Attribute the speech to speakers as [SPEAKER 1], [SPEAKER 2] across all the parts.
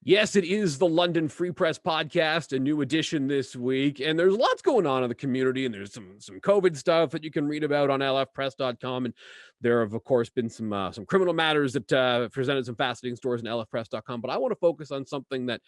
[SPEAKER 1] Yes, it is the London Free Press podcast, a new edition this week. And there's lots going on in the community, and there's some COVID stuff that you can read about on lfpress.com. And there have, of course, been some criminal matters that presented some fascinating stories on lfpress.com. But I want to focus on something that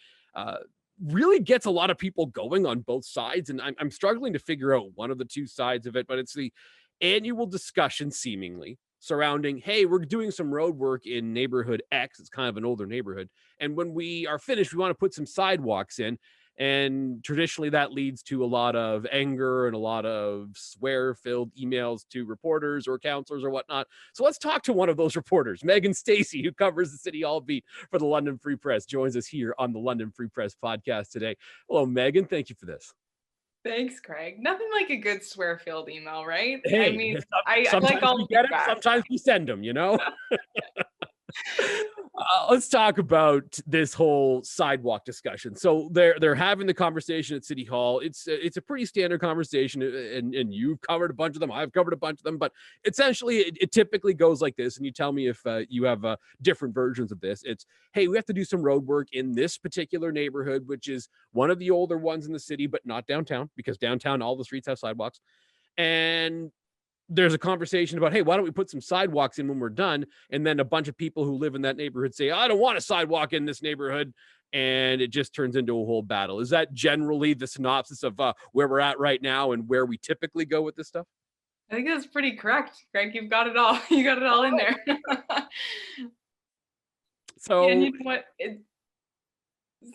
[SPEAKER 1] really gets a lot of people going on both sides. And I'm struggling to figure out one of the two sides of it, but it's the annual discussion, seemingly, surrounding, hey, we're doing some road work in neighborhood X. It's kind of an older neighborhood. And when we are finished, we want to put some sidewalks in. And traditionally, that leads to a lot of anger and a lot of swear-filled emails to reporters or counselors or whatnot. So let's talk to one of those reporters. Megan Stacey, who covers the City Hall beat for the London Free Press, joins us here on the London Free Press podcast today. Hello, Megan. Thank you for this.
[SPEAKER 2] Thanks, Craig. Nothing like a good swear-filled email, right?
[SPEAKER 1] Hey,
[SPEAKER 2] I mean, I
[SPEAKER 1] sometimes
[SPEAKER 2] like all
[SPEAKER 1] we
[SPEAKER 2] the
[SPEAKER 1] get it,
[SPEAKER 2] feedback.
[SPEAKER 1] sometimes we send them, Let's talk about this whole sidewalk discussion. So they're having the conversation at City Hall. It's a pretty standard conversation, and you've covered a bunch of them. I've covered a bunch of them, but essentially it typically goes like this. And you tell me if you have different versions of this. It's, hey, we have to do some road work in this particular neighborhood, which is one of the older ones in the city, but not downtown, because downtown all the streets have sidewalks. And there's a conversation about, hey, why don't we put some sidewalks in when we're done? And then a bunch of people who live in that neighborhood say, I don't want a sidewalk in this neighborhood. And it just turns into a whole battle. Is that generally the synopsis of where we're at right now and where we typically go with this stuff?
[SPEAKER 2] I think that's pretty correct, Craig. You've got it all. You got it all in there.
[SPEAKER 1] So,
[SPEAKER 2] and you know what?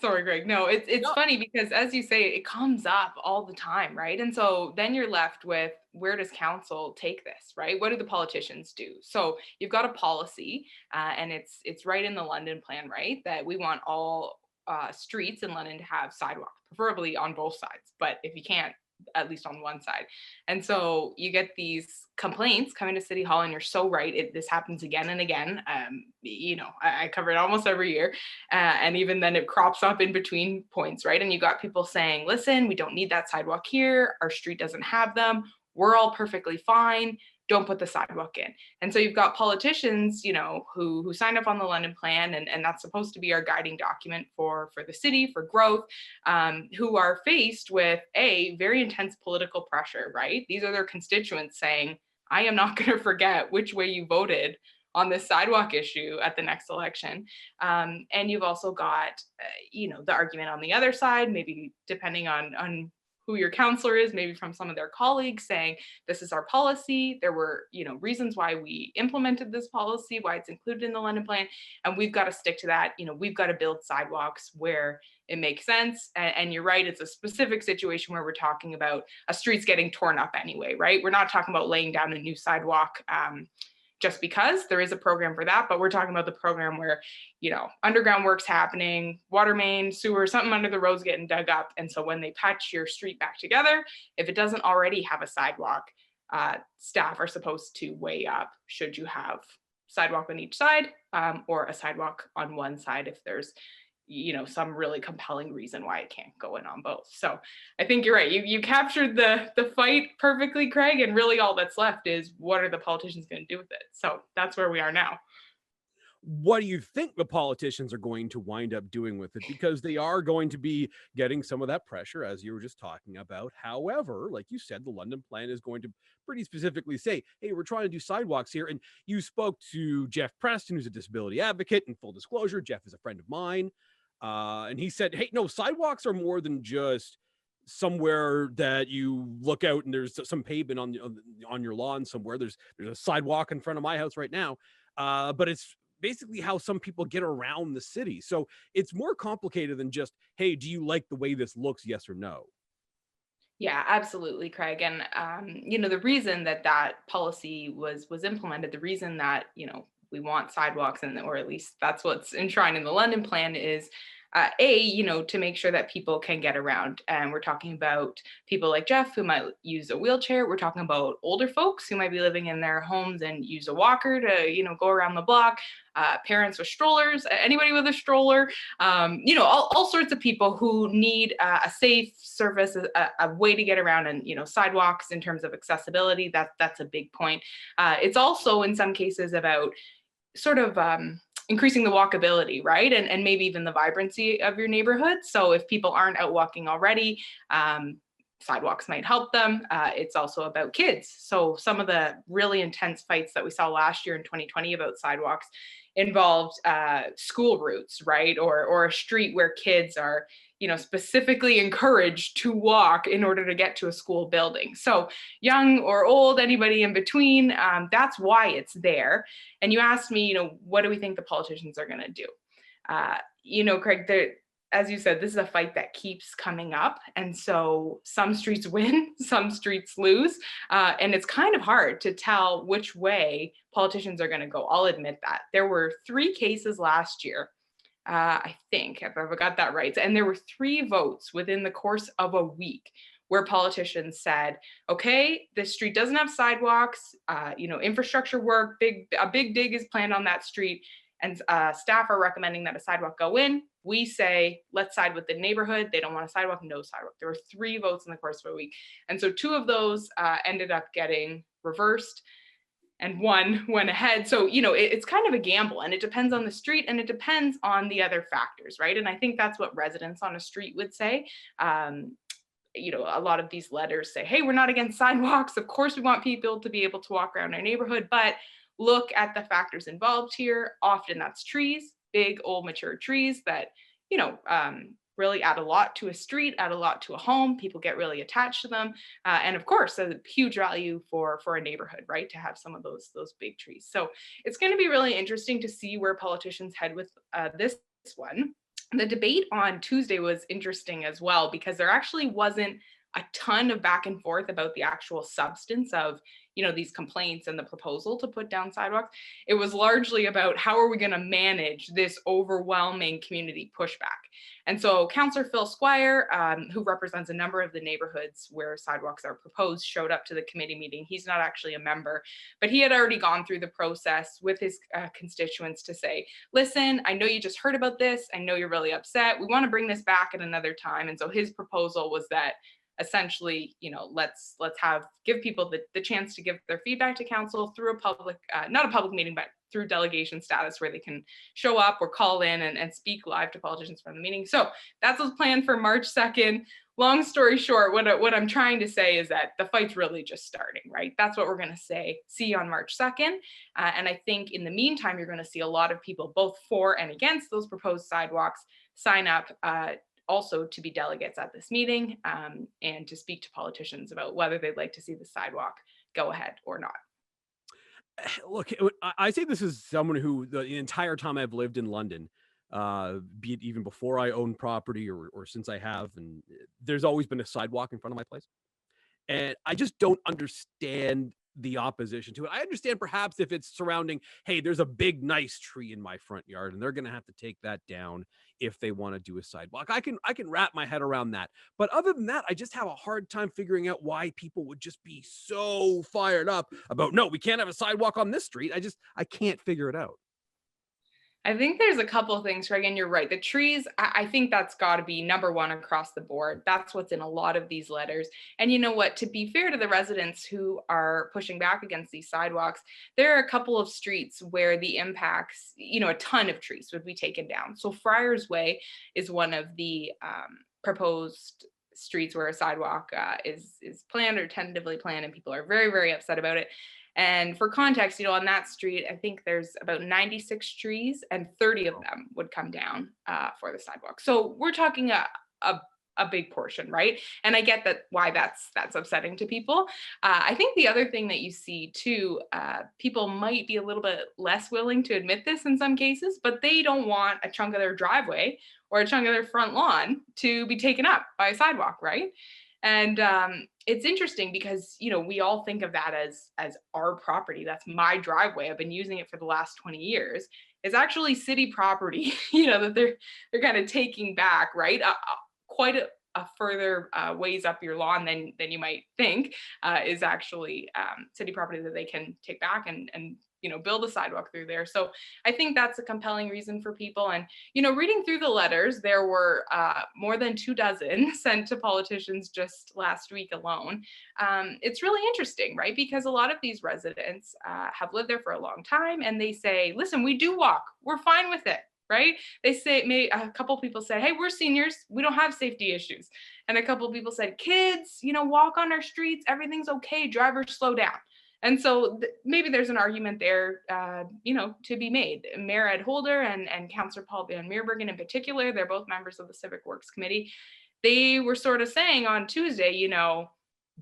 [SPEAKER 2] Sorry, Greg. No, it's
[SPEAKER 1] no,
[SPEAKER 2] funny because, as you say, it comes up all the time, right? And so then you're left with, where does council take this, right? What do the politicians do? So you've got a policy, and it's right in the London plan, right, that we want all streets in London to have sidewalks, preferably on both sides. But if you can't, at least on one side. And so you get these complaints coming to City Hall, and you're so right. This happens again and again. I cover it almost every year. And even then it crops up in between points, right? And you got people saying, listen, we don't need that sidewalk here. Our street doesn't have them. We're all perfectly fine. Don't put the sidewalk in. And so you've got politicians, who signed up on the London plan, and that's supposed to be our guiding document for the city, for growth, who are faced with a very intense political pressure, right? These are their constituents saying, I am not going to forget which way you voted on this sidewalk issue at the next election. And you've also got, the argument on the other side, maybe depending on who your counselor is, maybe from some of their colleagues saying, this is our policy. There were, reasons why we implemented this policy, why it's included in the London plan, and we've got to stick to that. We've got to build sidewalks where it makes sense. And you're right, it's a specific situation where we're talking about a street's getting torn up anyway, right? We're not talking about laying down a new sidewalk just because. There is a program for that, but we're talking about the program where, underground work's happening, water main, sewer, something under the road's getting dug up. And so when they patch your street back together, if it doesn't already have a sidewalk, staff are supposed to weigh up, should you have sidewalk on each side, or a sidewalk on one side if there's some really compelling reason why it can't go in on both. So I think you're right. You captured the fight perfectly, Craig, and really all that's left is, what are the politicians going to do with it? So that's where we are now.
[SPEAKER 1] What do you think the politicians are going to wind up doing with it? Because they are going to be getting some of that pressure, as you were just talking about. However, like you said, the London plan is going to pretty specifically say, hey, we're trying to do sidewalks here. And you spoke to Jeff Preston, who's a disability advocate. And full disclosure, Jeff is a friend of mine. And he said, hey, no, sidewalks are more than just somewhere that you look out and there's some pavement on your lawn somewhere. There's a sidewalk in front of my house right now. But it's basically how some people get around the city. So it's more complicated than just, hey, do you like the way this looks? Yes or no?
[SPEAKER 2] Yeah, absolutely, Craig. And the reason that policy was implemented, the reason that we want sidewalks, or at least that's what's enshrined in the London plan, is to make sure that people can get around. And we're talking about people like Jeff who might use a wheelchair. We're talking about older folks who might be living in their homes and use a walker to, go around the block. Parents with strollers, anybody with a stroller, all sorts of people who need a safe surface, a way to get around, and, sidewalks in terms of accessibility. That's a big point. It's also in some cases about sort of increasing the walkability, right? And maybe even the vibrancy of your neighborhood. So if people aren't out walking already, sidewalks might help them. It's also about kids. So some of the really intense fights that we saw last year in 2020 about sidewalks involved school routes, right? Or a street where kids are, specifically encouraged to walk in order to get to a school building. So young or old, anybody in between, that's why it's there. And you asked me, what do we think the politicians are going to do? Craig, as you said, this is a fight that keeps coming up. And so some streets win, some streets lose. And it's kind of hard to tell which way politicians are going to go. I'll admit that. There were 3 cases last year, I think, if I've got that right. And there were 3 votes within the course of a week where politicians said, okay, this street doesn't have sidewalks, infrastructure work, a big dig is planned on that street, and staff are recommending that a sidewalk go in. We say, let's side with the neighborhood. They don't want a sidewalk, no sidewalk. There were 3 votes in the course of a week. And so 2 of those ended up getting reversed and 1 went ahead. So, it's kind of a gamble, and it depends on the street and it depends on the other factors, right? And I think that's what residents on a street would say. A lot of these letters say, hey, we're not against sidewalks. Of course, we want people to be able to walk around our neighborhood, but look at the factors involved here. Often that's trees, big, old, mature trees that, really add a lot to a street, add a lot to a home. People get really attached to them. And of course, a huge value for a neighborhood, right? To have some of those big trees. So it's going to be really interesting to see where politicians head with this one. The debate on Tuesday was interesting as well, because there actually wasn't a ton of back and forth about the actual substance of, these complaints and the proposal to put down sidewalks. It was largely about how are we going to manage this overwhelming community pushback. And so Councillor Phil Squire, who represents a number of the neighborhoods where sidewalks are proposed, showed up to the committee meeting. He's not actually a member, but he had already gone through the process with his constituents to say, listen, I know you just heard about this. I know you're really upset. We want to bring this back at another time. And so his proposal was that essentially, let's give people the chance to give their feedback to council through a public, not a public meeting, but through delegation status, where they can show up or call in and speak live to politicians from the meeting. So that's what's planned for March 2nd. Long story short, what I'm trying to say is that the fight's really just starting, right? That's what we're going to see on March 2nd. And I think in the meantime, you're going to see a lot of people, both for and against those proposed sidewalks, sign up also to be delegates at this meeting and to speak to politicians about whether they'd like to see the sidewalk go ahead or not.
[SPEAKER 1] Look, I say this as someone who the entire time I've lived in London, be it even before I owned property or since I have, and there's always been a sidewalk in front of my place. And I just don't understand the opposition to it. I understand perhaps if it's surrounding, hey, there's a big, nice tree in my front yard and they're going to have to take that down if they want to do a sidewalk. I can wrap my head around that. But other than that, I just have a hard time figuring out why people would just be so fired up about, no, we can't have a sidewalk on this street. I can't figure it out.
[SPEAKER 2] I think there's a couple of things, Greg, and you're right. The trees, I think that's got to be number one across the board. That's what's in a lot of these letters. And you know what, to be fair to the residents who are pushing back against these sidewalks, there are a couple of streets where the impacts, a ton of trees would be taken down. So Friars Way is one of the proposed streets where a sidewalk is planned or tentatively planned, and people are very, very upset about it. And for context, on that street, I think there's about 96 trees and 30 of them would come down for the sidewalk. So we're talking a big portion, right? And I get that why that's upsetting to people. I think the other thing that you see too, people might be a little bit less willing to admit this in some cases, but they don't want a chunk of their driveway or a chunk of their front lawn to be taken up by a sidewalk, right? And it's interesting because, we all think of that as our property. That's my driveway. I've been using it for the last 20 years. It's actually city property, that they're kind of taking back, right? Quite a further ways up your lawn than you might think is actually city property that they can take back and build a sidewalk through there. So I think that's a compelling reason for people. And, reading through the letters, there were more than 24 sent to politicians just last week alone. It's really interesting, right? Because a lot of these residents have lived there for a long time, and they say, listen, we do walk. We're fine with it. Right? They say, a couple people said, hey, we're seniors. We don't have safety issues. And a couple people said, kids, walk on our streets. Everything's okay. Drivers, slow down. And so maybe there's an argument there, to be made. Mayor Ed Holder and Councillor Paul Van Meerbergen in particular, they're both members of the Civic Works Committee. They were sort of saying on Tuesday,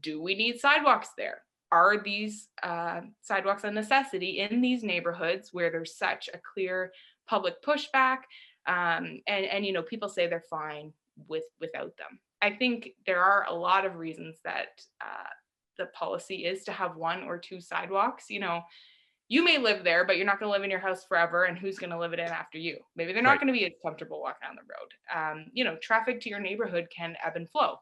[SPEAKER 2] do we need sidewalks there? Are these sidewalks a necessity in these neighborhoods where there's such a clear public pushback, and people say they're fine without them. I think there are a lot of reasons that the policy is to have 1 or 2 sidewalks. You may live there, but you're not going to live in your house forever, and who's going to live it in after you? Maybe they're not going to be as comfortable walking on the road. Traffic to your neighborhood can ebb and flow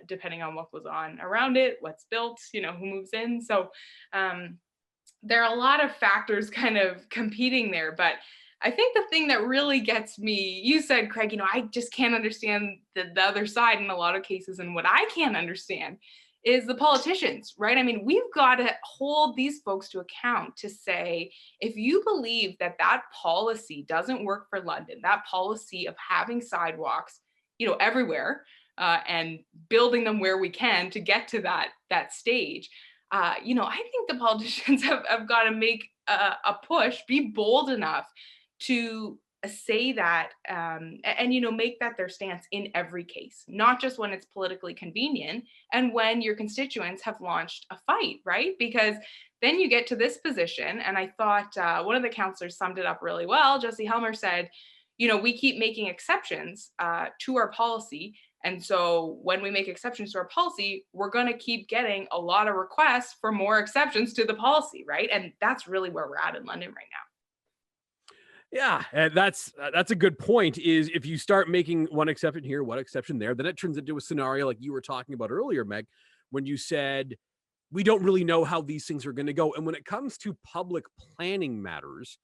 [SPEAKER 2] depending on what goes on around it, what's built, who moves in. So there are a lot of factors kind of competing there, but I think the thing that really gets me, you said, Craig, I just can't understand the other side in a lot of cases. And what I can't understand is the politicians, right? I mean, we've got to hold these folks to account to say, if you believe that policy doesn't work for London, that policy of having sidewalks, everywhere and building them where we can to get to that stage, I think the politicians have got to make a push, be bold enough to say that and make that their stance in every case, not just when it's politically convenient and when your constituents have launched a fight, right? Because then you get to this position, and I thought one of the councillors summed it up really well. Jesse Helmer said, we keep making exceptions to our policy, and so when we make exceptions to our policy, we're going to keep getting a lot of requests for more exceptions to the policy, right? And that's really where we're at in London right now.
[SPEAKER 1] Yeah, and that's a good point, is if you start making one exception here, one exception there, then it turns into a scenario like you were talking about earlier, Meg, when you said we don't really know how these things are going to go. And when it comes to public planning matters,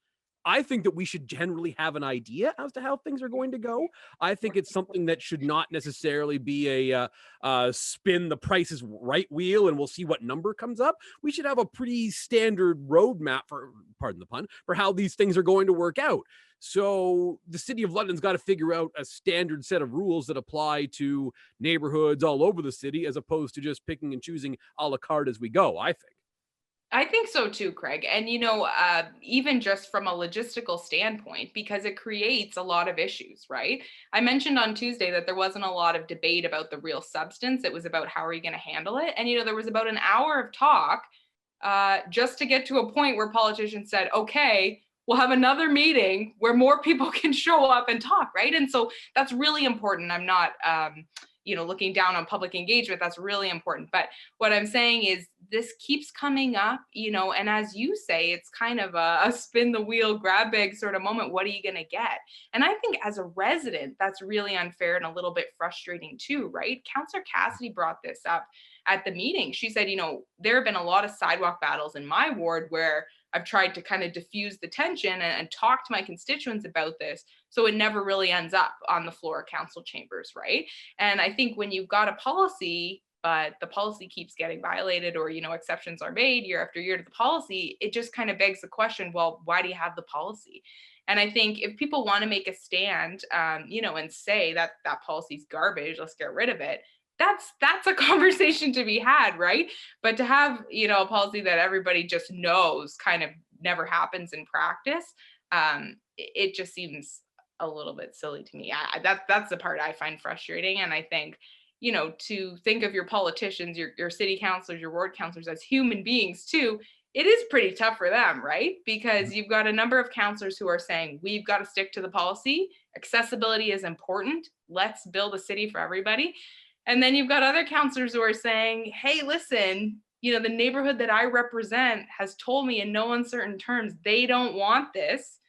[SPEAKER 1] I think that we should generally have an idea as to how things are going to go. I think it's something that should not necessarily be a spin the Price is Right wheel and we'll see what number comes up. We should have a pretty standard roadmap, for, pardon the pun, for how these things are going to work out. So the City of London's got to figure out a standard set of rules that apply to neighborhoods all over the city, as opposed to just picking and choosing a la carte as we go, I think.
[SPEAKER 2] I think so too, Craig. And, even just from a logistical standpoint, because it creates a lot of issues, right? I mentioned on Tuesday that there wasn't a lot of debate about the real substance. It was about how are you going to handle it? And, there was about an hour of talk just to get to a point where politicians said, okay, we'll have another meeting where more people can show up and talk, right? And so that's really important. I'm not, looking down on public engagement. That's really important. But what I'm saying is this keeps coming up, and as you say, it's kind of a spin the wheel, grab bag sort of moment. What are you going to get? And I think as a resident, that's really unfair and a little bit frustrating too, right? Councillor Cassidy brought this up at the meeting. She said, there have been a lot of sidewalk battles in my ward where I've tried to kind of diffuse the tension and talk to my constituents about this, so it never really ends up on the floor of council chambers, right? And I think when you've got a policy, but the policy keeps getting violated, or, exceptions are made year after year to the policy, it just kind of begs the question, well, why do you have the policy? And I think if people want to make a stand, and say that policy's garbage, let's get rid of it, that's a conversation to be had, right? But to have, a policy that everybody just knows kind of never happens in practice, it just seems a little bit silly to me. That's the part I find frustrating. And I think, to think of your politicians, your city councilors, your ward councilors as human beings too, it is pretty tough for them, right? Because you've got a number of councilors who are saying, we've got to stick to the policy. Accessibility is important. Let's build a city for everybody. And then you've got other councillors who are saying, hey, listen, the neighborhood that I represent has told me in no uncertain terms they don't want this.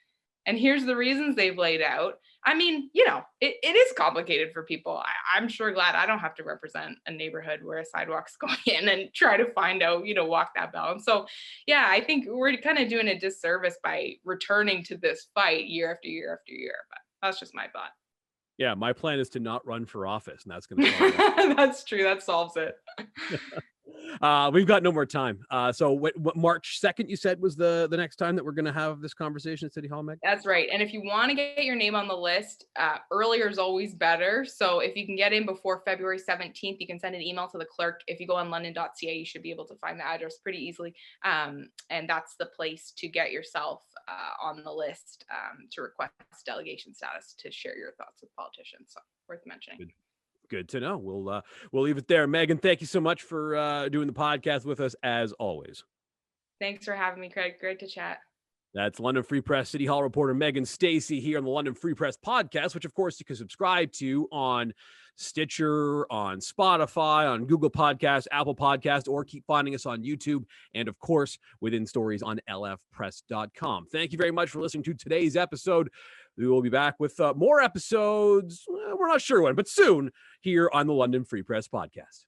[SPEAKER 2] And here's the reasons they've laid out. I mean, you know, it is complicated for people. I'm sure glad I don't have to represent a neighborhood where a sidewalk's going in and try to find out, you know, walk that balance. So yeah, I think we're kind of doing a disservice by returning to this fight year after year after year. But that's just my thought.
[SPEAKER 1] Yeah, my plan is to not run for office, and that's going to solve it.
[SPEAKER 2] That's true. That solves it.
[SPEAKER 1] We've got no more time. So what March 2nd, you said, was the next time that we're going to have this conversation at City Hall, Meg?
[SPEAKER 2] That's right. And if you want to get your name on the list, earlier is always better. So if you can get in before February 17th, you can send an email to the clerk. If you go on london.ca, you should be able to find the address pretty easily. And that's the place to get yourself on the list to request delegation status to share your thoughts with politicians. So worth mentioning.
[SPEAKER 1] Good to know. We'll leave it there. Megan, thank you so much for doing the podcast with us, as always.
[SPEAKER 2] Thanks for having me, Craig. Great to chat.
[SPEAKER 1] That's London Free Press City Hall reporter Megan Stacey here on the London Free Press podcast, which of course you can subscribe to on Stitcher, on Spotify, on Google Podcasts, Apple Podcasts, or keep finding us on YouTube, and of course within stories on lfpress.com. Thank you very much for listening to today's episode. We will be back with more episodes. We're not sure when, but soon here on the London Free Press podcast.